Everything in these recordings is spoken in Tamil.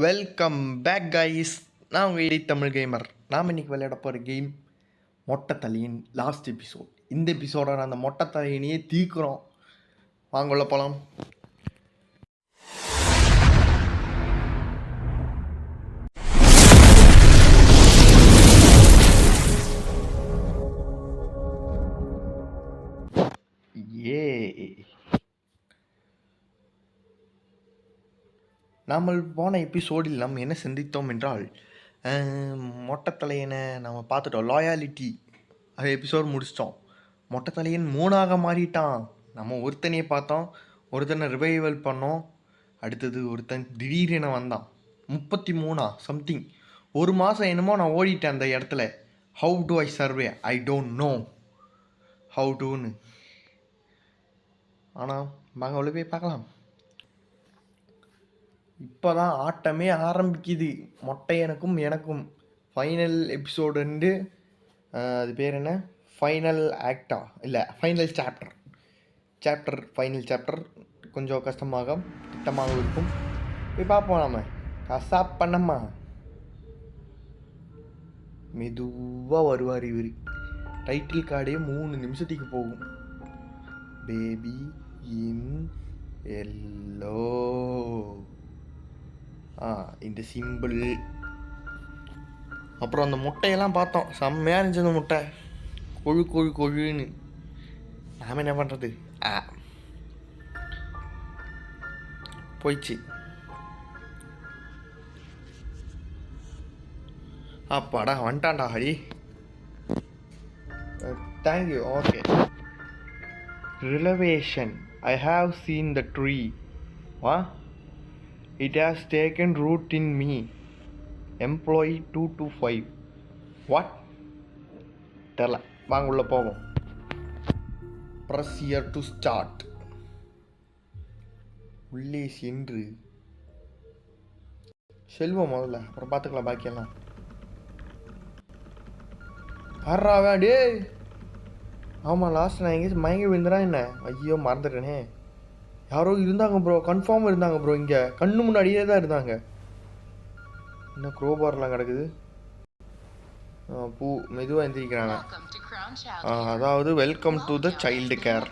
Welcome back guys. நான் உங்கள் இடி தமிழ் கேமர். நாம் இன்றைக்கி விளையாட போகிற கேம் மொட்டை தலையின் லாஸ்ட் எபிசோட். இந்த எபிசோட அந்த மொட்டை தலையினையே தீக்குறோம். வாங்கல போகலாம். ஏ நாம் போன எபிசோடில் நாம் என்ன சிந்தித்தோம் என்றால், மொட்டைத்தலையனை நம்ம பார்த்துட்டோம். லாயாலிட்டி அது எபிசோட் முடிச்சிட்டோம். மொட்டைத்தலையன் 3ஆக மாறிட்டான். நம்ம ஒருத்தனையே பார்த்தோம், ஒருத்தனை ரிவைவல் பண்ணோம். அடுத்தது ஒருத்தன் திடீரென வந்தான். 33 சம்திங். ஒரு மாதம் என்னமோ நான் ஓடிட்டேன் அந்த இடத்துல. How do I survive? I don't know how டுன்னு. ஆனால் வாங்க அவ்வளோ போய் பார்க்கலாம். இப்போ தான் ஆட்டமே ஆரம்பிக்குது. மொட்டையனுக்கும் எனக்கும் ஃபைனல் எபிசோடுண்டு. அது பேர் என்ன? ஃபைனல் ஆக்டா இல்லை ஃபைனல் சாப்டர் ஃபைனல் சாப்டர். கொஞ்சம் கஷ்டமாக திட்டமாக இருக்கும். போய் பார்ப்போம். நாம் கசாப் பண்ணம்மா. மெதுவாக வருவார் இவர். டைட்டில் கார்டே 3 நிமிஷத்துக்கு போகும். பேபி இன் எல்லோ. இந்த சிம்பிள். அப்புறம் அந்த முட்டையெல்லாம் பார்த்தோம். செம்மையாக இருந்துச்சு அந்த முட்டை. கொழுன்னு. நாம் என்ன பண்ணுறது? போயிடுச்சு. அப்பாடா வந்துட்டான்டா. ஹரி தேங்க்யூ. ஓகே. ரிலவேஷன். I have seen the tree. வா. It has taken root in me. Employee 225. What? தெரில. வாங்க உள்ள போவோம். Press here to start. உள்ளே சென்று செல்வோம் முதல்ல, அப்புறம் பார்த்துக்கலாம் பாக்கியெல்லாம். ஆறாவே டே. ஆமாம், லாஸ்ட் நான் எங்கேயாச்சும் மயங்கி விழுந்துடா என்ன? ஐயோ மறந்துட்டேனே. யாரோ இருந்தாங்க ப்ரோ, கன்ஃபார்ம் இருந்தாங்க ப்ரோ. இங்கே கண்ணு முன்னாடியே தான் இருந்தாங்க. இன்னும் க்ரோபார்லாம் கிடக்குது. பூ மெதுவாக எந்திரிக்கிறாங்க. அதாவது welcome to the child care.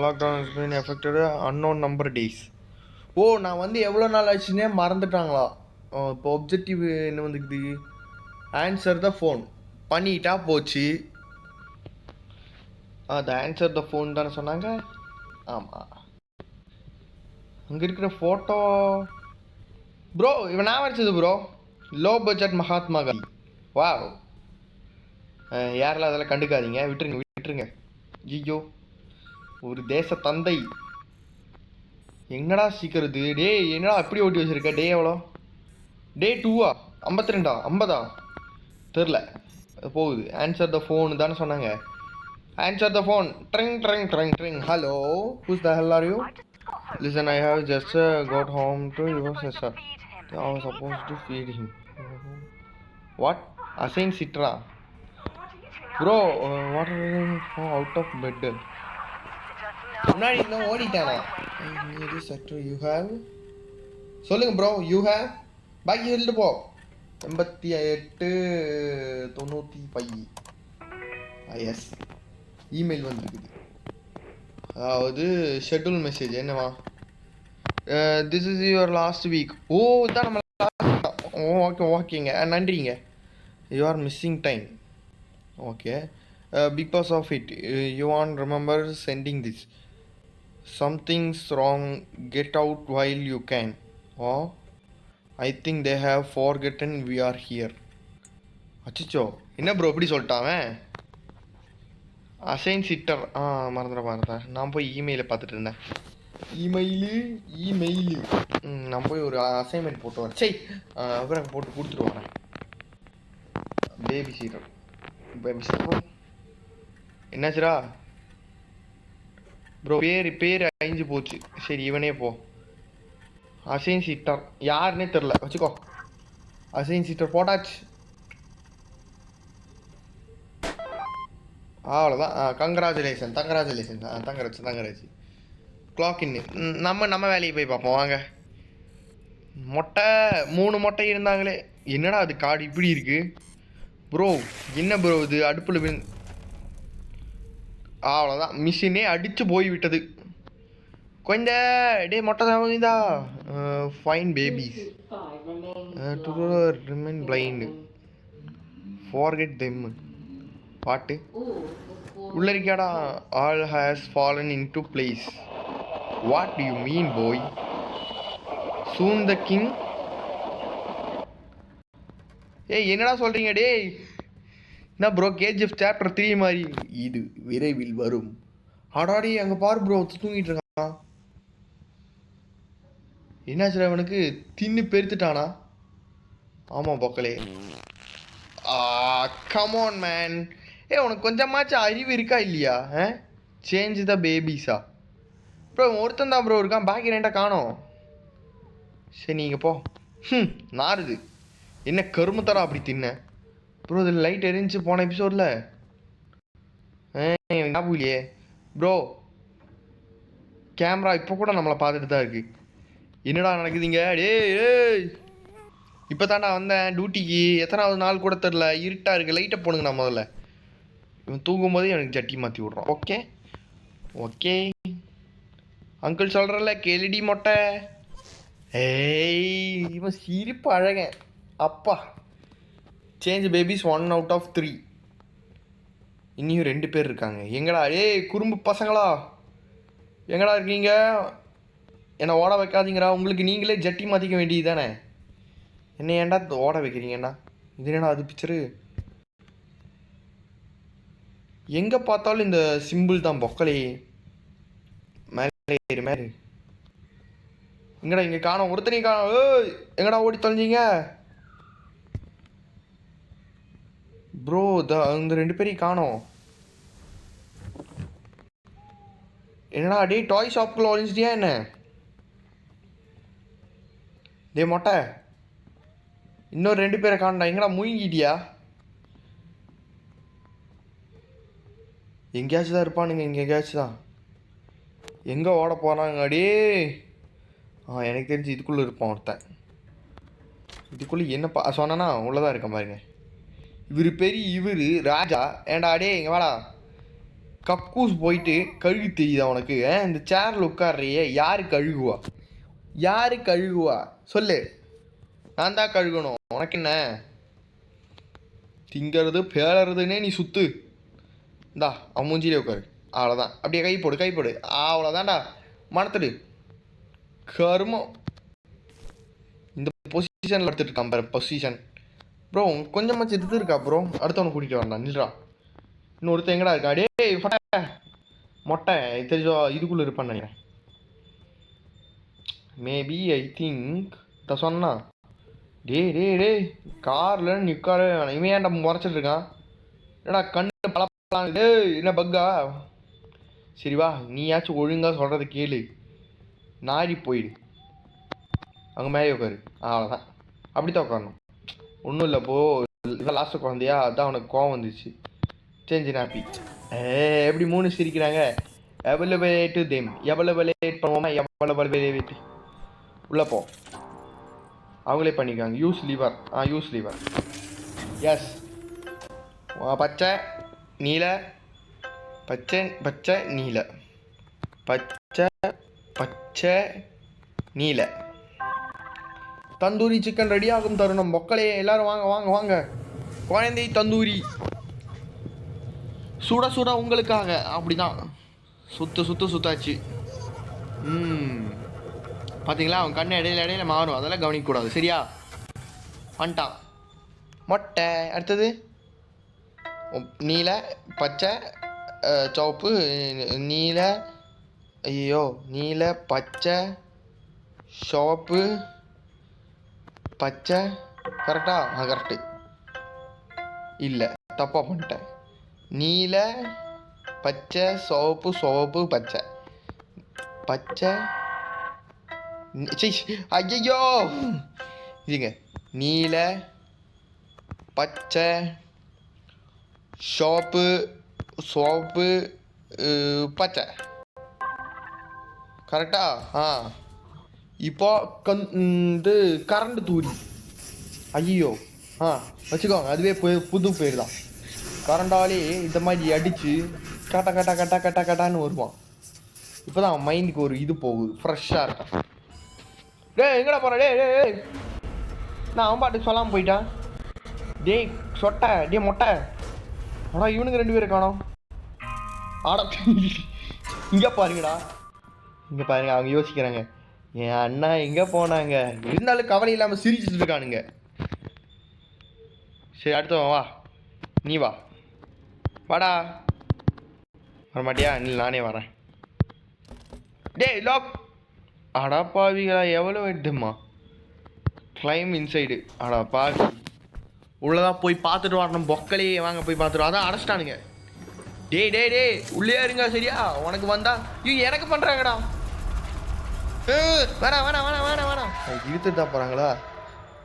Lockdown affected unknown number days. ஓ, நான் வந்து எவ்வளோ நாள் ஆச்சுன்னே மறந்துட்டாங்களா? இப்போ ஒப்ஜெக்டிவ் என்ன வந்துக்குது? ஆன்சர் த ஃபோன் பண்ணிட்டா போச்சு. த ஆன்சர் த ஃபோன் தானே சொன்னாங்க. ஆமாம். அங்கே இருக்கிற ஃபோட்டோ ப்ரோ இவன் நான் வரைச்சது bro. Low budget Mahatma Gandhi. வா. யாரெல்லாம் அதெல்லாம் கண்டுக்காதீங்க, விட்டுருங்க. ஐயோ, ஒரு தேச தந்தை. எங்கடா சீக்கிரது? டே என்னடா அப்படி ஓட்டி வச்சிருக்க? டே எவ்வளோ? டே 2 52 50 தெரில போகுது. ஆன்சர் த ஃபோன் தானே சொன்னாங்க. Answer the phone. Tring. Hello. Who's the hell are you? Listen, I have just got home to your sister. I was supposed to feed him. What? Assign Citra. Bro, what are you out of bed? முன்னாடி இன்னும் ஓடிட்டானா? This sector you have. சொல்லுங்க ப்ரோ. You have. பாக்கி சொல்லிட்டு போ. 88 95. எஸ். இமெயில் வந்துருக்குது. அதாவது ஷெட்யூல் மெசேஜ். என்னவா? This is your last week. ஓ, இதான் நம்ம ஓகேங்க. நன்றிங்க. You are missing time. Okay. Because of it you want remember sending this. Something's wrong. Get out while you can. Oh, I think they have forgotten we are here. அச்சோ, என்ன ப்ரோ எப்படி சொல்லிட்டான்? Assign sitter. மறந்துட்டேன். நான் போய் இமெயிலை பார்த்துட்டு இருந்தேன். இமெயிலு நான் போய் ஒரு அசைன்மெண்ட் போட்டு வரேன். சரி, அப்புறம் போட்டு கொடுத்துட்டு வரேன். பேபி சீட்டர் என்னாச்சுரா ப்ரோ? பேர் அழிஞ்சு போச்சு. சரி, இவனே போ. அசைன் சீட்டர் யாருன்னே தெரில, வச்சுக்கோ. அசைன் சீட்டர் போட்டாச்சு. அவ்வளோதான். கங்க்ராச்சுலேஷன். தங்கராஜ். கிளாக் இன்னு. நம்ம வேலையை போய் பார்ப்போம் வாங்க. மொட்டை 3 மொட்டை இருந்தாங்களே. என்னடா அது காடு இப்படி இருக்கு ப்ரோ? என்ன ப்ரோ இது? அடுப்பில் அவ்வளோதான், மிஷினே அடித்து போய் விட்டது. கொஞ்சம் டே மொட்டை தான். Fine babies to remain blind forget them. பாட்டு உள்ள இருக்காடா. All has fallen in to place. What to you mean bye? Soon the king. ஏய் என்னடா சொல்கிறீங்க டேய்? என்ன ப்ரோ கேஜிஎஃப் சாப்டர் 3 மாதிரி? இது விரைவில் வரும். ஆடாடி அங்கே பாரு ப்ரோ, தூங்கிட்டு இருக்கான். என்னாச்சு அவனுக்கு? தின்னு பெருத்துட்டானா? ஆமாம் பக்கலே. Come on man. உனக்கு கொஞ்சமாச்சும் அறிவு இருக்கா இல்லையா? சேஞ்ச் த பேபிஸா ப்ரோ? ஒருத்தன் தான் ப்ரோ இருக்கான், பாக்கி ரெண்டா காணோம். சரி நீங்கள் போ. நாருது என்ன கருமத்தரா அப்படி தின்ன ப்ரோ? இதில் லைட் எரிஞ்சு போன எபிசோடில் ஞாபகம் இல்லையே ப்ரோ. கேமரா இப்போ கூட நம்மளை பார்த்துட்டு தான் இருக்கு. என்னடா நடக்குதுங்க? டேய் இப்போ தாண்டா வந்தேன் டியூட்டிக்கு. எத்தனாவது நாள் கூட தெரில. இருட்டாக இருக்குது, லைட்டை போடுங்க. நான் முதல்ல இவன் தூங்கும் போதே எனக்கு ஜட்டி மாற்றி விட்றான். ஓகே ஓகே அங்கிள் சொல்கிறல்ல கேளிடி மொட்டை. ஏய் இவன் சிரிப்பு அழகன். அப்பா சேஞ்ச் பேபிஸ் 1 out of 3. இன்னியும் 2 பேர் இருக்காங்க. எங்கடா ஏய் குறும்பு பசங்களா, எங்கடா இருக்கீங்க? என்னை ஓட வைக்காதீங்கடா. உங்களுக்கு நீங்களே ஜட்டி மாற்றிக்க வேண்டியது தானே. என்ன ஏன்டா ஓட வைக்கிறீங்கண்ணா? இது என்னடா அது பிக்சரு? எங்கே பார்த்தாலும் இந்த சிம்பிள் தான் பொக்கலே. மேலே மேலே எங்கடா இங்கே காணோம். ஒருத்தனையும் காணோம். ஏய் எங்கடா ஓடி தொலைஞ்சிங்க ப்ரோ? இந்த 2 பேரையும் காணோம். என்னடா டே டாய் ஷாப்புக்குள்ள ஒழிஞ்சிட்டியா என்ன? டே மொட்டை இன்னொரு 2 பேரை காணடா. எங்கடா முழுங்கிட்டியா? எங்கேயாச்சும் தான் இருப்பானுங்க. இங்கே எங்கேயாச்சும் தான். எங்கே ஓட போகிறாங்க அடே? எனக்கு தெரிஞ்சு இதுக்குள்ளே இருப்பான் ஒருத்தன். இதுக்குள்ளே என்னப்பா சொன்னா உள்ளதான் இருக்க பாருங்க. இவர் பெரிய இவர் ராஜா. ஏண்டா அடே இங்கே வாடா. கக்கூஸ் போயிட்டு கழுகு தெரியுதா உனக்கு? இந்த சேரில் உட்கார்றியே, யார் கழுகுவா? யார் கழுகுவா சொல்லு? நான் தான் கழுகணும். உனக்கு என்ன? திங்கிறது பேளறதுன்னே நீ சுத்து. இந்தா அவன் மூஞ்சிலே உட்காரு. அவ்வளோதான். அப்படியே கை போடு கை போடு. அவ்வளோதான்டா. மனத்துடு கருமம். இந்த பொசிஷனில் எடுத்துட்டு இருக்கான் பாரு. பொசிஷன் ப்ரோ கொஞ்சமாச்சு எடுத்து இருக்கா ப்ரோ? அடுத்தவனை கூட்டிகிட்டு வரலாம். நில்றா. இன்னொருத்தன் எங்கடா இருக்கா? டே மொட்டை தெரிஞ்சோ இதுக்குள்ளே இருப்பான்னு நினைக்கிறேன். மேபி ஐ திங்க் இதை சொன்னா. டே காரில் நிற்காரு. இவன் ஏன்டா முறைச்சிட்டு இருக்கான்? என்னடா கண்ணு பழப்பலாம். என்ன பக்கா? சரி வா, நீயாச்சும் ஒழுங்காக சொல்கிறத கேளு. நாரி போயிடு. அங்கே மேலே உட்காரு. அவ்வளோதான். அப்படி தான் உட்காரணும். ஒன்றும் இல்லை போ. இதான் லாஸ்ட்டு குழந்தையா, அதான் அவனுக்கு கோவம் வந்துச்சு. Change nappy. எப்படி 3 சிரிக்கிறாங்க? எவலவேட் தேம். எவலவேட் பண்ணுவோமா? எவலவேட் உள்ளே போ. அவங்களே பண்ணிக்காங்க. Use lever. Use lever. Yes. பச்சை நீல பச்சை பச்சை நீல பச்சை பச்சை நீல. தந்தூரி சிக்கன் ரெடி ஆகும் தருணம். மக்களே எல்லாரும் வாங்க வாங்க வாங்க. குழந்தை தந்தூரி சுட சுட உங்களுக்காக. அப்படிதான் சுத்தாச்சு. பார்த்தீங்களா? அவன் கண்ணு இடையில மாறும். அதெல்லாம் கவனிக்கக்கூடாது சரியா? வந்துட்டான் மொட்டை. அடுத்தது நீல பச்சை சிவப்பு நீல. ஐயோ நீல பச்சை சிவப்பு பச்சை. கரெக்டா? கரெக்டு இல்லை, தப்பாக பண்ணிட்டேன். நீல பச்சை சிவப்பு பச்சை பச்சை. ஐயோ இதுங்க. நீல பச்சை சிவப்பு பச்சை. கரெக்டா? ஆ இப்போ இது கரண்ட் தூரி. ஐயோ ஆ வச்சுக்கோங்க, அதுவே புது பேர் தான். கரண்டாலே இந்த மாதிரி அடித்து கட்ட கட்ட கட்ட கட்ட கட்டான்னு வருவான். இப்போ தான் மைண்டுக்கு ஒரு இது போகுது, ஃப்ரெஷ்ஷாக இருக்கும். டேய் எங்கடா போகிற? டே நான் அவன் பாட்டுக்கு சொல்லாமல் போயிட்டான். டேய் சொட்டை, டே மொட்டை. ஆனால் இவனுங்க 2 பேரும் காணோம். ஆட இங்கே பாருங்கடா, இங்கே பாருங்க. அவங்க யோசிக்கிறாங்க, என் அண்ணா எங்கே போனாங்க? இருந்தாலும் கவலை இல்லாமல் சிரிச்சுட்டு இருக்கானுங்க. சரி அடுத்தவன் வா, நீ வா. வாடா. வரமாட்டியா? இல்லை நானே வரேன். டேய் லாக். அடா பாவிகளா, எவ்வளோ எடுமா கிளைம் இன்சைடு. அடா பாவி, உள்ளதான் போய் பார்த்துட்டு வரணும். பொக்கலே வாங்க போய் பார்த்துட்டு. அதான் அடைச்சிட்டானுங்க. டேய் டேய் டேய் உள்ளே இருங்க சரியா? உனக்கு வந்தா எனக்கு பண்ணுறாங்கடா. வேணாம் வேணாம் வேணாம் வேணாம் வேணாம். இழுத்துட்டு தான் போகிறாங்களா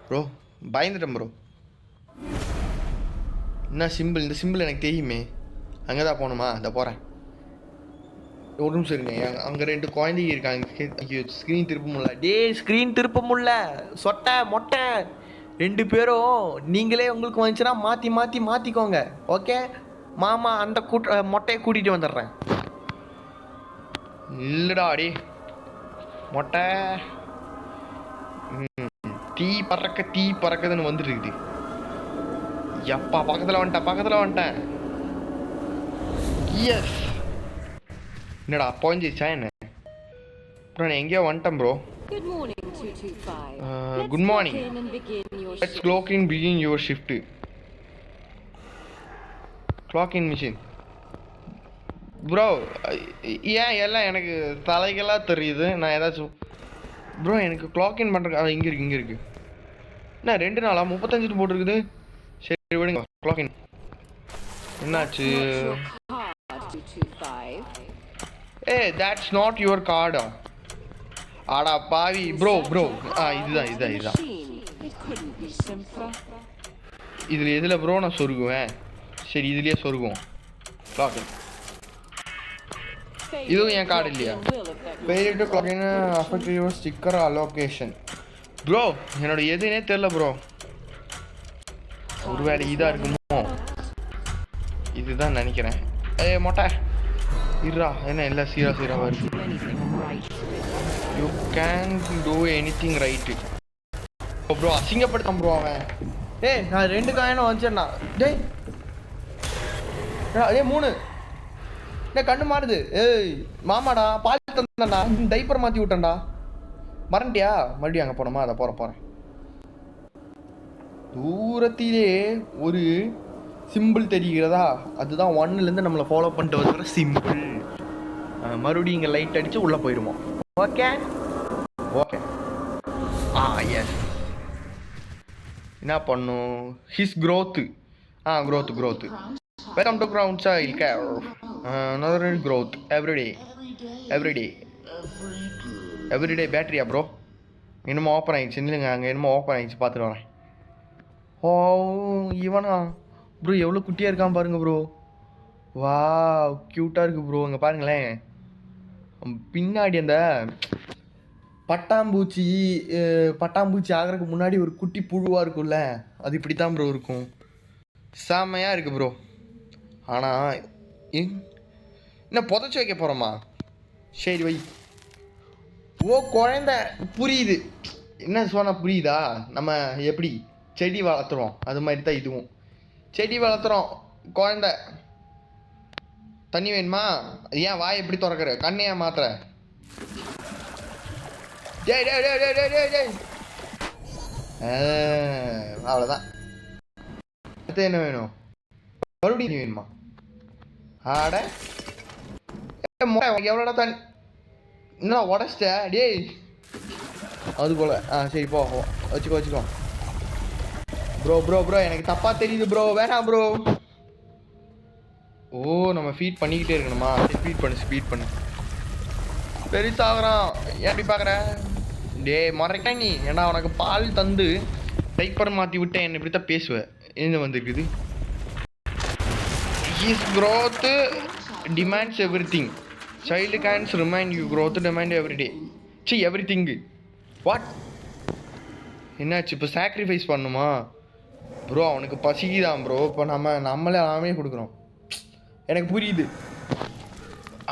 ப்ரோ? பயந்துட்டேன் ப்ரோ. என்ன சிம்பிள்? இந்த சிம்பிள் எனக்கு தெரியுமே. அங்கே தான் போகணுமா? இந்த போகிறேன். ஒரு நிமிஷம் இருங்க. அங்கே 2 குழந்தைங்க இருக்காங்க. ஸ்க்ரீன் திருப்ப முடியல. டே ஸ்க்ரீன் திருப்ப முடியல. சொட்டை மொட்டை 2 பேரும் நீங்களே உங்களுக்கு வந்துச்சுன்னா மாற்றிக்கோங்க. ஓகே மாமா அந்த மொட்டையை கூட்டிகிட்டு வந்துடுறேன். இல்லைடா அடி மொட்டை. தீ பறக்குதுன்னு வந்துட்டு இருக்குது. எப்பா பக்கத்தில் வந்துட்டேன். எஸ். என்னடா போஞ்சிச்சா என்ன? அப்புறம் நான் எங்கேயோ வந்துட்டேன் bro. Good morning. Let's clock in begin your shift. clock in machine bro. ஏன் எல்லாம் எனக்கு தலைகளாக தெரியுது? நான் ஏதாச்சும் ப்ரோ எனக்கு clock in பண்ணுறேன். இங்கே இருக்கு. என்ன 2 நாளா 35 போட்டிருக்குது? சரி விடுங்க. clock in என்னாச்சு? that's not your card. ஆடா பாவி ப்ரோ. இதுதான். இதில் எதில் ப்ரோ நான் சொருகுவேன்? சரி இதுலேயே சொருகுவோம். clock in. இதுவும் என் கார்டு இல்லையா? failure to clock in affect your sticker allocation. Bro என்னோட எதுனே தெரில ப்ரோ. ஒருவேளை இதாக இருக்குமோ? இதுதான் நினைக்கிறேன். மொட்டை இருடா. என்ன எல்லாம் சீராக வருது. You can do anything right. Bro அசிங்கப்படுத்தான் ப்ரோ அவன். நான் 2 காயினும் வந்துச்சேண்ணா. டேய் 3. கண்ணு மாறுது. மாமாடா பால் தந்தாண்டா, டைப்பர் மாற்றி விட்டேன்டா. மறந்துட்டியா? மறுபடியும் அங்கே போனோமா? அதை போகிறேன். தூரத்திலே ஒரு சிம்பிள் தெரிகிறதா? அதுதான் 1லேருந்து நம்மளை ஃபாலோ பண்ணிட்டு வந்துக்கிற சிம்பிள். மறுபடியும் இங்கே லைட் அடித்து உள்ளே போயிடுவோம். Okay yes. என்ன பண்ணும்? His growth. Growth. Welcome to ground child care. another growth every day பேட்டரியா ப்ரோ? என்னமோ ஓப்பன் ஆகிடுச்சு. இல்லைங்க அங்கே என்னமோ ஓப்பன் ஆகிடுச்சு, பார்த்துட்டு வரேன். ஓ இவனா ப்ரோ? எவ்வளோ குட்டியாக இருக்கான் பாருங்க ப்ரோ. வா க்யூட்டாக இருக்குது ப்ரோ. இங்கே பாருங்களேன், பின்னாடி அந்த பட்டாம்பூச்சி ஆகிறதுக்கு முன்னாடி ஒரு குட்டி புழுவாக இருக்கும்ல, அது இப்படி தான் ப்ரோ இருக்கும். செம்மையாக இருக்குது ப்ரோ. ஆனால் என்ன புதைச்சி வைக்க போகிறோமா? சரி வை. குழந்த புரியுது. என்ன சொன்னால் புரியுதா? நம்ம எப்படி செடி வளர்த்துறோம் அது மாதிரி தான் இதுவும். செடி வளர்த்துறோம். குழந்த தண்ணி வேணுமா? ஏன் வாய் எப்படி திறக்கிற? கண்ணையா மாத்திர? அவ்வளோதான். அடுத்து என்ன வேணும்? மறுபடியும் வேணுமா? ஆட எவ்வளோடா தண்ணி? என்ன உடச்சிட்ட? டேய் அது போல். சரி போ வச்சுக்கோ. ப்ரோ எனக்கு தப்பாக தெரியுது ப்ரோ. வேணாம் ப்ரோ. நம்ம ஃபீட் பண்ணிக்கிட்டே இருக்கணுமா? சரி ஸ்பீட் பண்ணு. பெருசாகிறான். ஏன் அப்படி பார்க்குற? மறைக்க நீ. ஏன்னா உனக்கு பால் தந்து டைப்பர் மாற்றி விட்டேன். என்ன இப்படி தான் பேசுவேன். என்ன வந்துருக்குது? His growth demands everything. Child cans remind you growth demand every day. See everything. What என்னாச்சு இப்போ சாக்ரிஃபைஸ் பண்ணுமா ப்ரோ? அவனுக்கு பசிக்குதான் ப்ரோ. இப்போ நாமே கொடுக்குறோம். எனக்கு புரியுது.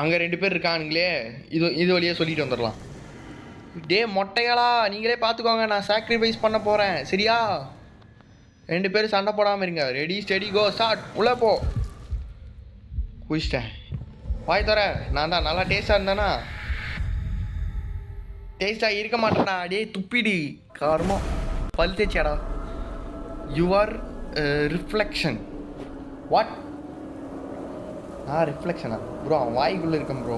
அங்கே 2 பேர் இருக்கானுங்களே, இது வழியாக சொல்லிட்டு வந்துடலாம். டே மொட்டைகளா, நீங்களே பார்த்துக்கோங்க, நான் சாக்ரிஃபைஸ் பண்ண போகிறேன் சரியா? 2 பேரும் சண்டை போடாமல் இருங்க. Ready steady go start. உள்ளே போ. குடிச்சிட்டேன். வாய் தர. நான் தான் நல்லா டேஸ்ட்டாக இருந்தேனா? டேஸ்ட்டாக இருக்க மாட்டேனா? டே துப்பிடி காரமாக பல் தேய்ச்சாடா. Your reflection. வாட்? ரிஃப்ளெக்ஷனா ப்ரோ? அவன் வாய்க்குள்ளே இருக்கேன் ப்ரோ.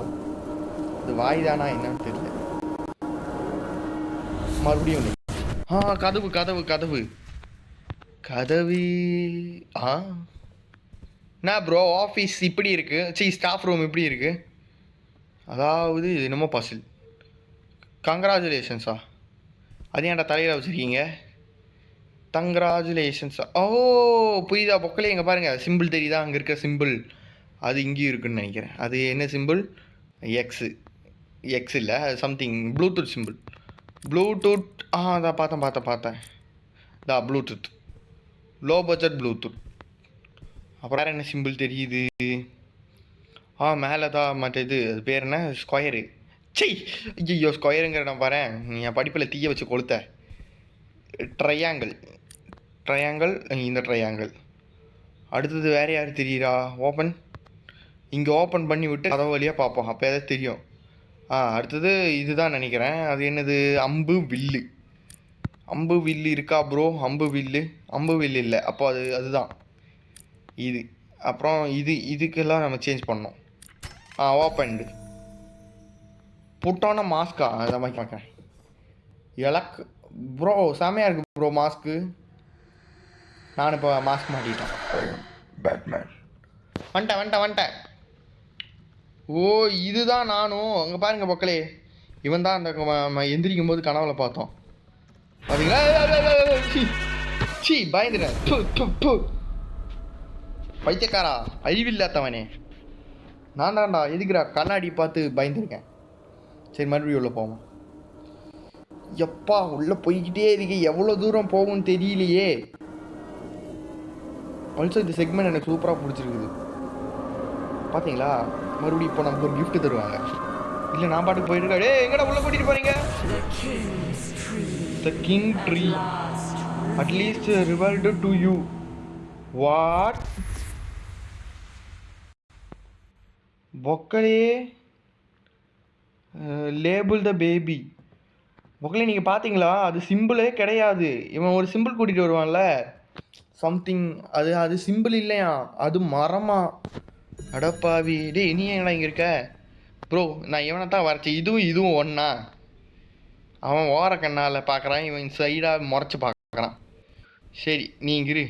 அது வாய் தானா என்னன்னு தெரியல. மறுபடியும் கதவு கதவு கதவு கதவு. என்ன ப்ரோ ஆஃபீஸ் இப்படி இருக்குது? ஸ்டாஃப் ரூம் இப்படி இருக்குது? அதாவது இது என்னமோ பசில். கங்க்ராச்சுலேஷன்ஸா? அது ஏன்டா தலையில் வச்சுருக்கீங்க? கங்க்ராச்சுலேஷன்ஸா? ஓ புரியுதா பொக்கலே? இங்கே பாருங்கள், சிம்பிள் தெரியுதா? அங்கே இருக்க சிம்பிள் அது இங்கேயும் இருக்குதுன்னு நினைக்கிறேன். அது என்ன சிம்பிள்? எக்ஸ் இல்லை, சம்திங் ப்ளூடூத் சிம்பிள். ப்ளூடூத். அதான் பார்த்தேன். Bluetooth, low budget Bluetooth. அப்புறம் வேறு என்ன சிம்பிள் தெரியுது? மேலே தான் மற்ற இது, அது பேர் என்ன? ஸ்கொயரு. ஐயோ ஸ்கொயருங்கிற நான் பாரு, நீ என் படிப்பில் தீய வச்சு கொளுத்த. ட்ரையாங்கிள். இந்த ட்ரையாங்கிள். அடுத்தது வேறு யார் தெரியுறா? ஓப்பன். இங்கே ஓப்பன் பண்ணி விட்டு கதவு வழியாக பார்ப்போம், அப்போ எதாவது தெரியும். அடுத்தது இதுதான் நினைக்கிறேன். அது என்னது? அம்பு வில்லு. அம்பு வில்லு இருக்கா ப்ரோ? அம்பு வில்லு இல்லை. அப்போ அதுதான் இது. அப்புறம் இதுக்கெல்லாம் நம்ம சேஞ்ச் பண்ணோம். ஓப்பன்டு. புட்டான மாஸ்கா? அதை மாதிரி பார்க்குறேன். எலக்கு ப்ரோ செமையாக இருக்குது ப்ரோ மாஸ்க்கு. நான் இப்போ மாஸ்க் மாட்டிட்டேன். பேட்மேன். வந்துட்டேன். ஓ இதுதான் நானும். அங்கே பாருங்க மக்களே, இவன் தான் அந்த எந்திரிக்கும் போது கனவுல பார்த்தோம். பார்த்தீங்களா? பயந்துட்டேன். பைத்தியக்காரா, அறிவில்லாதவனே. நான் தான்டா எதுக்குறா கண்ணாடி பார்த்து பயந்துருக்கேன். சரி மறுபடியும் உள்ளே போவோம். எப்பா உள்ளே போய்கிட்டே இருக்கு, எவ்வளோ தூரம் போகும்னு தெரியலையே. ஆல்சோ இந்த செக்மெண்ட் எனக்கு சூப்பராக பிடிச்சிருக்குது. பார்த்தீங்களா? மறுபடியும் இப்போ நமக்கு ஒரு கிஃப்ட் தருவாங்க. இல்லை நான் பாட்டுக்கு போயிட்டு டே எங்கடா உள்ளே கூட்டிகிட்டு போகிறீங்க? The king tree at least revealed to you. What? பொக்கலே லேபிள் த பேபி. பொக்கலே நீங்கள் பார்த்தீங்களா? அது சிம்பிளே கிடையாது. இவன் ஒரு சிம்பிள் கூட்டிகிட்டு வருவான்ல, சம்திங். அது சிம்பிள் இல்லையா, அது மரமா? அடப்பாவி. டே நீ என்னடா இங்கே இருக்க ப்ரோ? நான் இவனை தான் வரைச்சேன். இதுவும் ஒன்றா? அவன் ஓர கண்ணால் பார்க்குறான், இவன் சைடாக முறைச்சி பார்க்குறான். சரி நீ இரு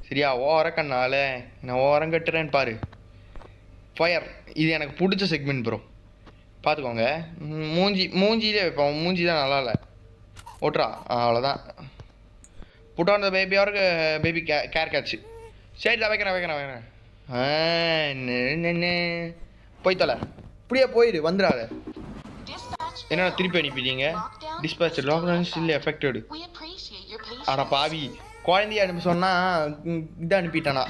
சரியா? ஓர கண்ணால் நான் ஓரம் கட்டுறேன்னு பாரு. ஃபயர். இது எனக்கு பிடிச்ச செக்மெண்ட் ப்ரோ, பார்த்துக்கோங்க. மூஞ்சியிலே வைப்போம். மூஞ்சி தான் நல்லா இல்லை. ஓட்டுறா. அவ்வளோதான். Put on the baby or baby care catch. சரி தான் வைக்கிறேன். போய் தொலை. இப்படியே போயிடு, வந்துடாத. என்ன திருப்பி அனுப்பிட்டீங்க? Dispatch lockdown still affected. அட பாவி, குழந்தைய அனுப்பி சொன்னால் இதை அனுப்பிட்டானா?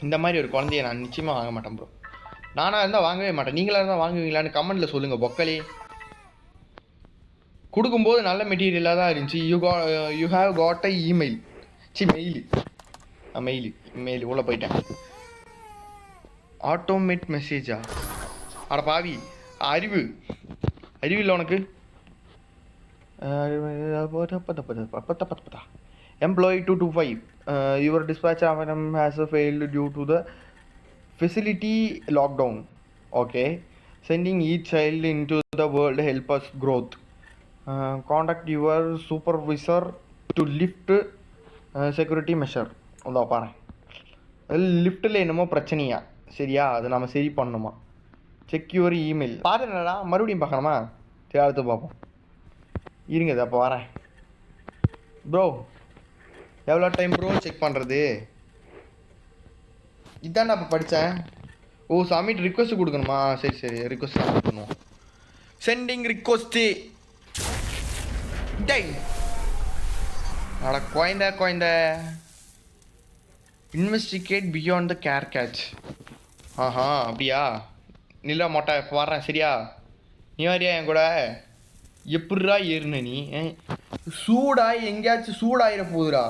இந்த மாதிரி ஒரு குழந்தைய நான் நிச்சயமாக வாங்க மாட்டேன் ப்ரோ. நானாக இருந்தால் வாங்கவே மாட்டேன். நீங்களாக இருந்தால் வாங்குவீங்களான்னு கமெண்ட்டில் சொல்லுங்கள் பொக்கலே. கொடுக்கும்போது நல்ல மெட்டீரியலாக தான் இருந்துச்சு. You have got a email. Mail உள்ளே போயிட்டேன். ஆட்டோமேட் மெசேஜா? அட பாவி, அறிவு இல்லை உனக்கு. Employee 225. Your dispatch item has failed due to the facility lockdown. Okay, sending each child into the world help us growth. Contact your supervisor to lift security measure. அதான் பாரு, லிஃப்ட்டில் என்னமோ பிரச்சனையா? சரியா? அது நம்ம சரி பண்ணணுமா? Secure email. பாருங்கடா, மறுபடியும் பார்க்கணுமா? சரி அடுத்து பார்ப்போம். இருங்க, அப்போ வரேன் ப்ரோ. எவ்வளோ டைம் ப்ரோ செக் பண்ணுறது? இதான் நான் இப்போ படித்தேன். ஓ சப்மிட் ரிக்வஸ்ட் கொடுக்கணுமா? சரி சரி ரிக்வஸ்ட் சப்மிட் பண்ணுவோம். Sending request. டை அட குழந்த investigate beyond the care catch. ஆஹா அப்படியா? நில்ல மொட்டை வர்றேன் சரியா? நீ வரியா என் கூட? எப்படிரா ஏறுன நீ? சூடாக எங்கேயாச்சும் சூடாயிர போகுதுடா.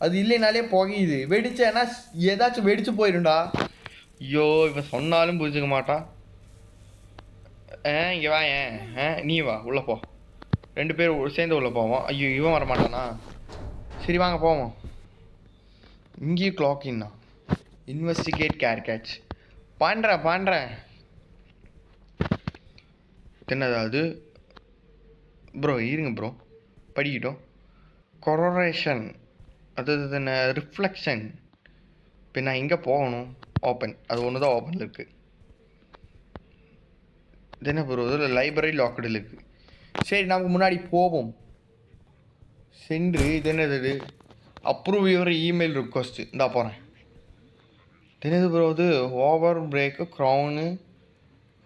அது இல்லைனாலே புகையுது. வெடிச்சேன்னா ஏதாச்சும் வெடிச்சு போயிடும்டா. ஐயோ இவன் சொன்னாலும் புரிஞ்சுக்க மாட்டான். இங்கே வா. நீ வா உள்ளே போ. 2 பேர் சேர்ந்து உள்ளே போவோம். ஐயோ இவன் வரமாட்டானா? சரி வாங்க போவோம். இங்கேயும் கிளாக்கின்னா இன்வெஸ்டிகேட் கேர் கேட்ச் பண்ணுறேன். என்னதாவது ப்ரோ இருங்க ப்ரோ படிக்கிட்டோம். கொரரேஷன் அது என்ன ரிஃப்ளெக்ஷன். இப்போ நான் எங்கே போகணும்? ஓப்பன் அது ஒன்று தான் ஓப்பனில் இருக்குது. இது என்ன ப்ரோ? இதில் லைப்ரரி லாக்கடில் இருக்குது. சரி நமக்கு முன்னாடி போவோம். சென்று இது என்னது? Approve your email request. இந்தா போகிறேன். என்னது ப்ரோ இது? Over brake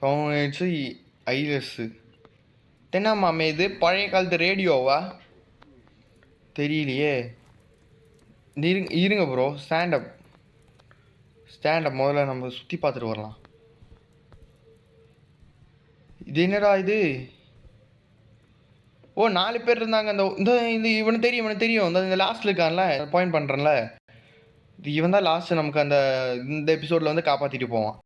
க்ரௌனேட்ஸு ஐலஸ்ஸு. என்னம்மாமே இது? பழைய காலத்து ரேடியோவா? தெரியலையே. இருங்க ப்ரோ. ஸ்டாண்டப் முதல்ல நம்ம சுற்றி பார்த்துட்டு வரலாம். இது என்னடா இது? ஓ 4 பேர் இருந்தாங்க. இந்த இவனுக்கு தெரியும். இந்த லாஸ்ட்டில் இருக்கான்ல பாயிண்ட் பண்ணுறேன்ல, இவன் தான் லாஸ்ட்டு நமக்கு இந்த எபிசோடில் வந்து காப்பாற்றிட்டு போவான்.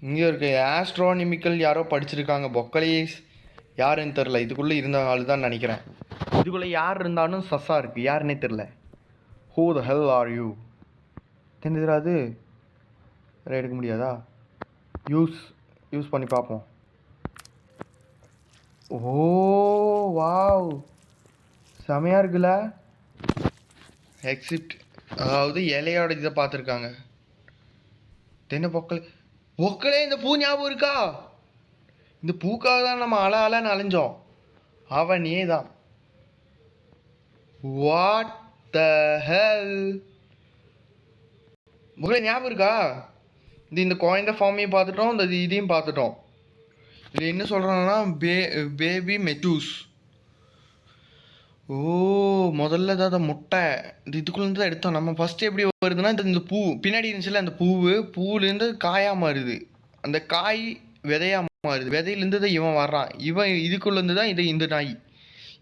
இங்கே இருக்க ஆஸ்ட்ரானிமிக்கல் யாரோ படிச்சிருக்காங்க. பொக்கலேஸ் யாருன்னு தெரில. இதுக்குள்ளே இருந்த ஆள் தான் நினைக்கிறேன். இதுக்குள்ளே யார் இருந்தாலும் சஸ்ஸாக இருக்குது. யாருன்னே தெரில. Who the hell are you? தெரிஞ்சுது வேறு எடுக்க முடியாதா? யூஸ் பண்ணி பார்ப்போம். ஓ வாவ் செமையாக இருக்குல்ல. எக்ஸிட் அதாவது இலையோட இதை பார்த்துருக்காங்க. தென்னை பொக்களே இந்த பூ ஞாபகம் இருக்கா? இந்த பூக்காக தான் நம்ம அலை அலைஞ்சோம். அவனே தான். வாட் த ஹெல்? பொக்களே ஞாபகம் இருக்கா? இந்த குழந்த ஃபார்மையும் பார்த்துட்டோம், இந்த இதையும் பார்த்துட்டோம். இது என்ன சொல்கிறாங்கன்னா பேபி மெட்டூஸ். ஓ முதல்ல தான் முட்டை இதுக்குள்ளேருந்து தான் எடுத்தோம். நம்ம ஃபஸ்ட்டு எப்படி வருதுன்னா இந்த பூ பின்னாடி இருந்துச்சுல, அந்த பூவுலேருந்து காயாக மாறுது. அந்த காய் விதையாக மாறுது. விதையிலேருந்து தான் இவன் வர்றான். இவன் இதுக்குள்ளேருந்து தான் இந்த நாய்.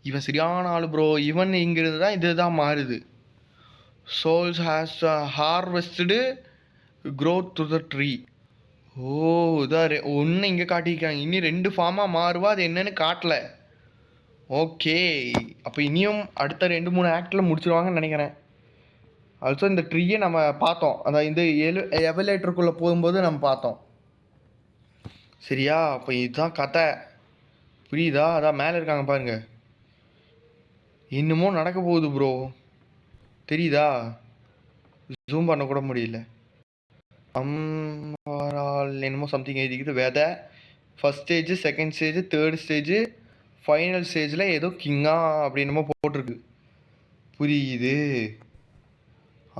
இவன் சரியான ஆள் ப்ரோ. இவன் இங்கிருந்து தான் இது தான் மாறுது. Souls has harvest growth to the tree. ஓ இதான் ஒன்று இங்கே காட்டியிருக்காங்க. இனி 2 ஃபார்மாக மாறுவா. அது என்னன்னு காட்டல. ஓகே அப்போ இனியும் அடுத்த 2-3 ஆக்டில் முடிச்சிருவாங்கன்னு நினைக்கிறேன். ஆல்சோ இந்த ட்ரீயை நம்ம பார்த்தோம். அதான் இந்த எவலேட்டருக்குள்ளே போகும்போது நம்ம பார்த்தோம். சரியா? அப்போ இதுதான் கதை. புரியுதா? அதான் மேலே இருக்காங்க பாருங்க. இன்னமும் நடக்க போகுது ப்ரோ. தெரியுதா? ஜூம் பண்ண கூட முடியல. என்னமோ சம்திங் எழுதிக்கிட்டு விதை first stage, second stage, third stage, final ஸ்டேஜில் ஏதோ கிங்கா அப்படின்னமோ போட்டிருக்கு. புரியுது.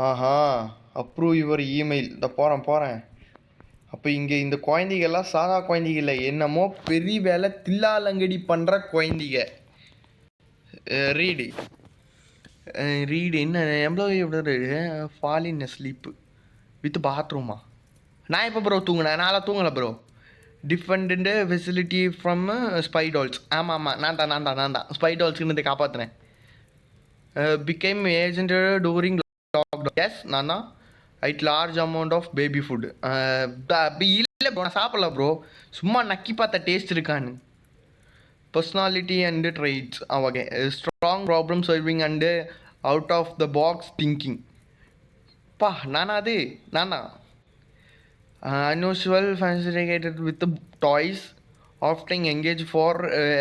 ஆஹா அப்ரூவ் யுவர் இமெயில். இந்த போகிறேன். அப்போ இங்கே இந்த குழந்தைகள்லாம் சாதா குழந்தைங்க இல்லை. என்னமோ பெரிய வேலை தில்லாலங்கடி பண்ணுற குழந்தைங்க. ரீடு என்ன எவ்வளோ ஃபால் இன் ஸ்லீப்பு வித் பாத்ரூமா? நான் எப்போ ப்ரோ தூங்கினேன்? நான்லாம் தூங்கலை bro. Defend facility from spy dolls. ஆமாம் நான் தான் ஸ்பை டால்ஸ்க்கு காப்பாற்றினேன். Become agent during lockdown. Yes நான் தான். Ate large amount of baby food. இல்லை ப்ரோ நான் சாப்பிடல ப்ரோ. சும்மா நக்கி பார்த்த டேஸ்ட் இருக்கான்னு. Personality and traits. Okay strong problem solving and out of the box thinking. நானா unusual fascinated with the toys, often engage for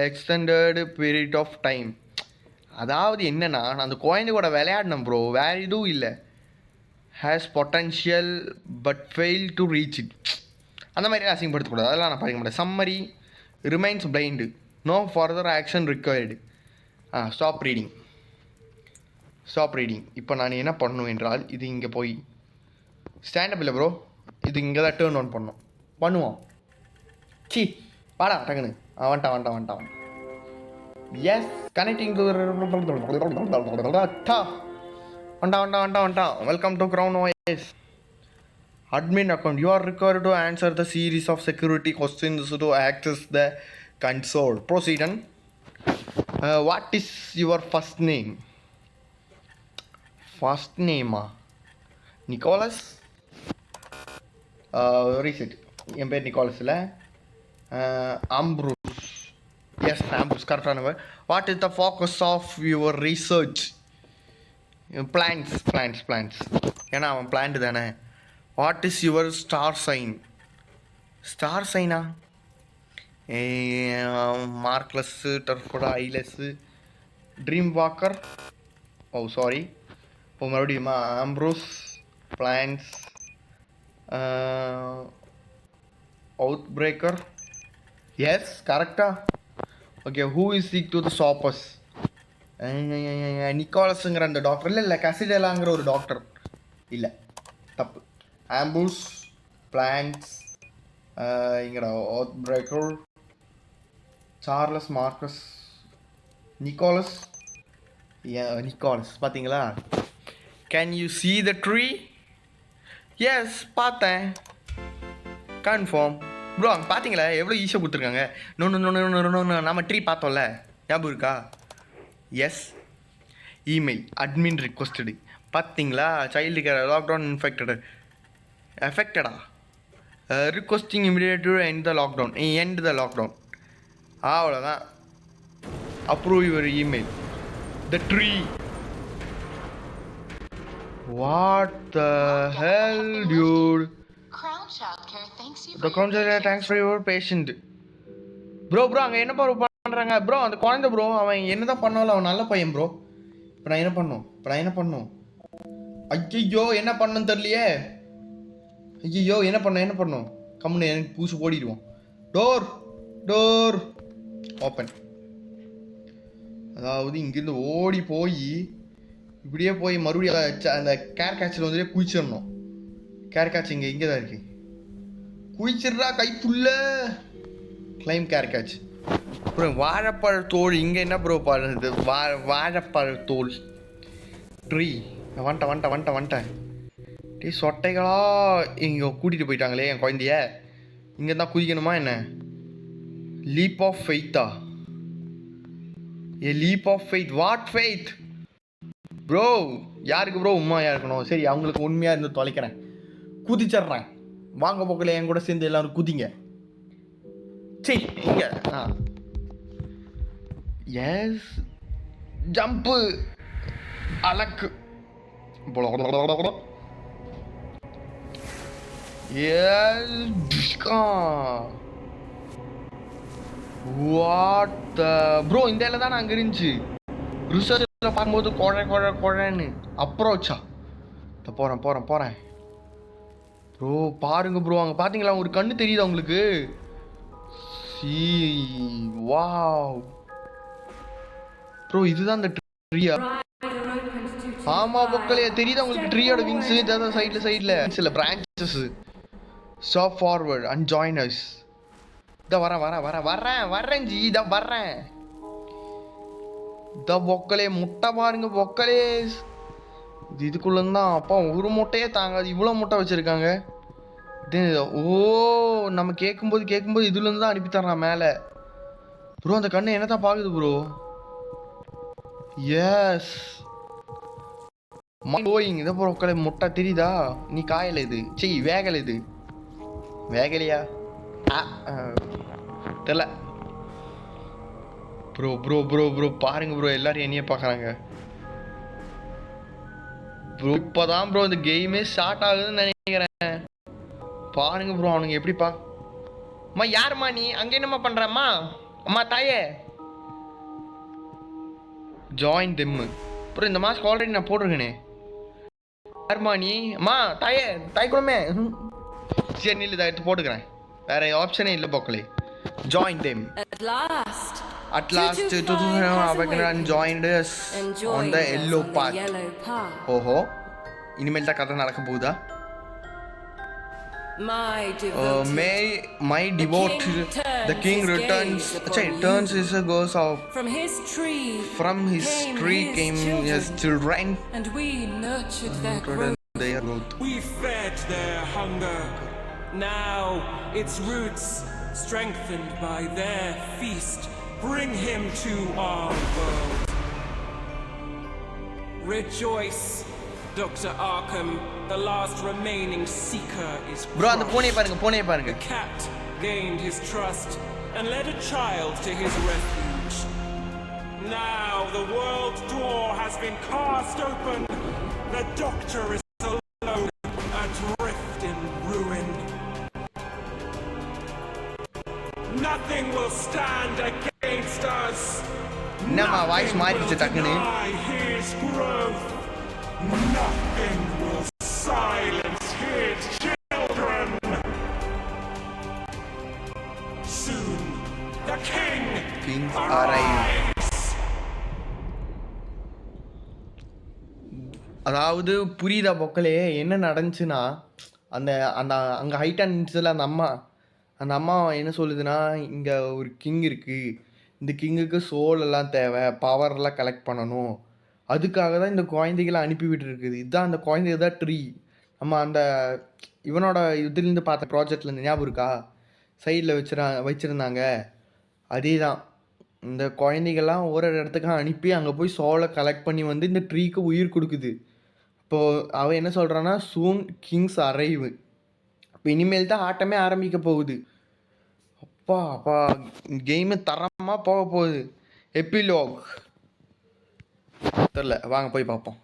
extended period of time. அதாவது என்னன்னா நான் அந்த குழந்தை கூட விளையாடினேன் ப்ரோ. வேறு எதுவும் இல்லை. Has potential but fail to reach it. அந்த மாதிரி அசிங்கப்படுத்தக்கூடாது. அதெல்லாம் நான் படிக்க மாட்டேன். Summary remains blind. No further action required. Stop reading. இப்போ நான் என்ன பண்ணணும் என்றால் இது இங்கே போய் ஸ்டாண்டப் இல்லை ப்ரோ, இது இங்கே தான் டேர்ன் ஆன் பண்ணோம். பண்ணுவோம். சி வாடா டக்குன்னு. வந்துட்டான். எஸ் கனெக்டிங் டு வந்துட்டான். Welcome to crown OS admin account. You are required to answer the series of security questions to access the console. Proceed. What is your first name? First name Nicholas. Reset. என் பேர் நிக்கோலஸ் இல்லை, ஆம்ப்ரூஸ். எஸ் ஆம்ப்ரூஸ் கரெக்டான word. What is the focus of your research? Plants. ஏன்னா அவன் பிளான்ட் தானே. What is your star sign? Star சைனா? மார்க்லஸ்ஸு, டர்ஃபோடா, ஐலஸ்ஸு, ட்ரீம் வாக்கர். Oh sorry. இப்போ மறுபடியுமா Ambrose, plants, out breaker. Yes கரெக்டா. Okay, who is seek to the chaps? நிக்கோலஸுங்கிற அந்த டாக்டர் இல்லை கசிடலாங்கிற ஒரு டாக்டர் இல்லை, தப்பு. ஆம்பூஸ், பிளான்ஸ், இங்கடா out breaker, Charles, Marcus, Nicolas. Nicholas பார்த்தீங்களா? Can you see the tree? Yes பார்த்தேன், கன்ஃபார்ம் ப்ரோ. அங்கே பார்த்தீங்களா எவ்வளோ ஈஸியாக கொடுத்துருக்காங்க. நோ நம்ம ட்ரீ பார்த்தோம்ல, ஞாபகம் இருக்கா? எஸ். Email admin requested. பார்த்தீங்களா? சைல்டு கேர் லாக்டவுன் எஃபெக்டடா requesting immediate to end the lockdown. அவ்வளோதான். Approve your email. The tree. What the hell, dude? Crown Childcare thanks you. The Crown Childcare thanks for your patient. Bro அங்க என்ன பண்றாங்க ப்ரோ? அந்த குழந்தை ப்ரோ, அவன் என்னதான் பண்ணாலும் அவன் நல்ல பையன் ப்ரோ. இப்போ நான் என்ன பண்ணும்? ஐயோ என்ன பண்ணணும்னு தெரியலையே. ஐயோ என்ன பண்ணும்? கம்முன்னு எனக்கு பூசு ஓடிடுவோம். Door open. அதாவது இங்கிருந்து ஓடி போய் இப்படியே போய் மறுபடியும் அந்த கேர் கேட்சில் வந்துட்டு குளிச்சிடணும். கேர் கேட்ச் இங்கே தான் இருக்கு. குளிச்சிடுறா கைப்புள்ள. Claim care catch. அப்புறம் வாழைப்பழ தோல் இங்கே என்ன ப்ரோ பண்ணுறது? வாழைப்பழ தோல் ட்ரீ. வந்துட்டேன். டீ சொட்டைகளா இங்கே கூட்டிகிட்டு போயிட்டாங்களே என் குழந்தைய. இங்கே தான் குதிக்கணுமா என்ன? லீப் ஆஃப் ஃபெய்த்தா? Leap of faith. What faith bro? யாருக்கு ப்ரோ உண்மையாக இருக்கணும்? சரி, அவங்களுக்கு உண்மையாக இருந்து தொலைக்கிறேன், குதிச்சிட்றேன். வாங்க போக்கல என் கூட சேர்ந்து எல்லாரும் குதிங்க. சரி இங்கே எஸ் ஜம்ப்பு அலக்கு. What bro? இந்த இதில் தான் அங்கே இருந்துச்சு. ரிசர்ச்சில் பார்க்கும்போது குழன்னு அப்ரோச்சா. போகிறேன் ப்ரோ. பாருங்க ப்ரோ, அங்கே பார்த்தீங்களா? ஒரு கண்ணு தெரியுதா உங்களுக்கு? வாவ் ப்ரோ, இதுதான் அந்த ட்ரீயா? ஆமாம் மக்களே, தெரியுதா உங்களுக்கு ட்ரீயோட விங்ஸு? இதான் சைடில் சில branches. Stop forward and join us. இதான் வரேன் ஜி, இதான் வர்றேன். இந்த பொக்கலே முட்டை பாருங்க பொக்கலே. இதுக்குள்ளந்தான் அப்பா ஒரு முட்டையே தாங்காது, இவ்வளோ முட்டை வச்சுருக்காங்க. ஓ நம்ம கேட்கும்போது இதுலேருந்து தான் அனுப்பி தர்றான் மேலே. ப்ரோ அந்த கண்ணு என்ன தான் பார்க்குது ப்ரோ? S going. இதை பொக்கலே முட்டை தெரியுதா? நீ காயலை இது, வேகலை இது. வேகலையா? தெரியல ப்ரோ. பாருங்க ப்ரோ, எல்லாரும் என்னையே பார்க்குறாங்க ப்ரோ. இப்போதான் ப்ரோ இந்த கேமே ஸ்டார்ட் ஆகுதுன்னு நினைக்கிறேன். பாருங்க ப்ரோ அவனுங்க எப்படி அம்மா யாரும்மா நீ? அங்கே என்னம்மா பண்ணுறம்மா? அம்மா தாயே ஜாயின் தெம்மு. அப்புறம் இந்த மாஸ்க் ஆல்ரெடி நான் போட்டிருக்கேனே. யாரும்மா நீ? அம்மா தாயே தாய்க்குள்ளமே. சரி நில்லு, இதை எடுத்து போட்டுக்கிறேன். வேற ஆப்ஷனே இல்லை போக்கலே. Join them. At last, Awakener joined us on the yellow path. ஓஹோ, இனிமேல் தான் கதை நடக்க போகுதா? My devoted. May my devoted. The king returns. Turns his goes off. From his tree. Came his children. And we nurtured their growth. We fed their hunger. Now its roots, strengthened by their feast, bring him to our world. Rejoice, Dr. Arkham. The last remaining seeker is Bro, அந்த crushed. பூனை பாருங்க. The cat gained his trust and led a child to his refuge. Now the world door has been cast open. The Doctor is alone, adrift in ruin. Nothing will stand against us. என்னம்மா வாய்ஸ் மாறிடுச்சு டக்குன்னு. Deny his growth. Nothing will silence his children. Soon, the king arrives. அதாவது புரியுதா பொக்கலே என்ன நடந்துச்சுன்னா அந்த அந்த அங்கே ஹைட்டாக நின்றுச்சுல அந்த அம்மா என்ன சொல்லுதுன்னா இங்கே ஒரு கிங் இருக்குது, இந்த கிங்குக்கு சோல் எல்லாம் தேவை, பவர்லாம் கலெக்ட் பண்ணணும், அதுக்காக தான் இந்த குழந்தைகளை அனுப்பி விட்டுருக்குது. இதுதான் அந்த குழந்தை தான் ட்ரீ. நம்ம அந்த இவனோட இதுலேருந்து பார்த்த ப்ராஜெக்ட்லேருந்து ஞாபகம் இருக்கா, சைடில் வச்சுருந்தாங்க, அதே தான். இந்த குழந்தைகள்லாம் ஒரு இடத்துக்காக அனுப்பி அங்கே போய் சோலை கலெக்ட் பண்ணி வந்து இந்த ட்ரீக்கு உயிர் கொடுக்குது. இப்போது அவன் என்ன சொல்கிறான்னா சூன் கிங்ஸ் அரைவு. இப்போ இனிமேல் தான் ஆட்டமே ஆரம்பிக்க போகுது. அப்பா கேமு தரமாக போக போகுது. எப்பிலோக் தெரில, வாங்க போய் பார்ப்போம்.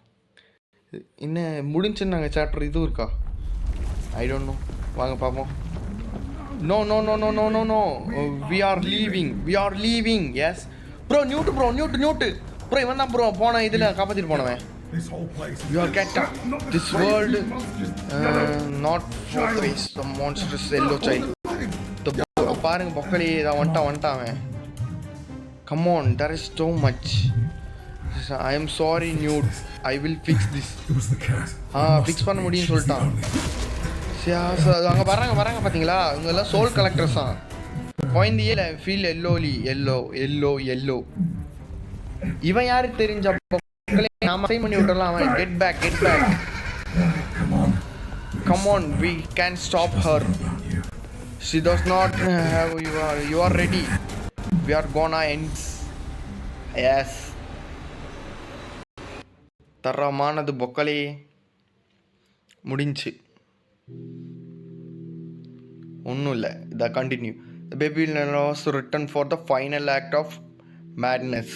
என்ன முடிஞ்சுன்னு நாங்கள் சாப்டர் இதுவும் இருக்கா, ஐ டோன்ட் நோ. வாங்க பார்ப்போம். No no no no no no no we are leaving yes bro. நியூட்டு ப்ரோ இவன் தான் ப்ரோ போன இதில் காப்பாற்றிட்டு போனவன். You are get up. This world not for face the monstrous yellow child. பாருங்க பொக்கலி இதான் வந்துட்டான் அவன். Come on, there is so much. I am sorry Newt, I will fix this. Fix பண்ண முடியும்னு சொல்லிட்டான். அங்கே வராங்க பார்த்தீங்களா, இவங்க எல்லாம் சோல் கலெக்டர்ஸ் தான். குழந்தையே ஃபீல் எல்லோ. இவன் யாருக்கு தெரிஞ்சப்போ நாம சைன் பண்ணி விட்டுறலாம். அவன் get back. Come on, we can stop her. She does not have you are ready. We are gonna end. Yes. தரமானது பொக்கலே முடிஞ்சு. ஒன்றும் இல்லை, இதை continue. The baby will also return for the final act of madness.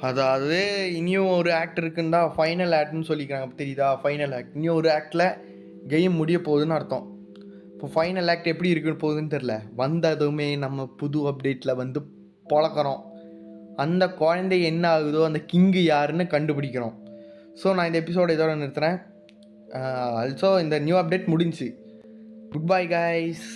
அதாவது இனியும் ஒரு ஆக்ட் இருக்குன்னா ஃபைனல் ஆக்ட்னு சொல்லிக்கிறாங்க, தெரியுதா? ஃபைனல் ஆக்ட், இனியும் ஒரு ஆக்டில் கேம் முடிய போகுதுன்னு அர்த்தம். இப்போ ஃபைனல் ஆக்ட் எப்படி இருக்குன்னு போகுதுன்னு தெரில. வந்ததுமே நம்ம புது அப்டேட்டில் வந்து பொழக்கிறோம். அந்த குழந்தை என்ன ஆகுதோ, அந்த கிங்கு யாருன்னு கண்டுபிடிக்கிறோம். ஸோ நான் இந்த எபிசோட இதோட நிறுத்துகிறேன். ஆல்சோ இந்த நியூ அப்டேட் முடிஞ்சு. Good bye guys.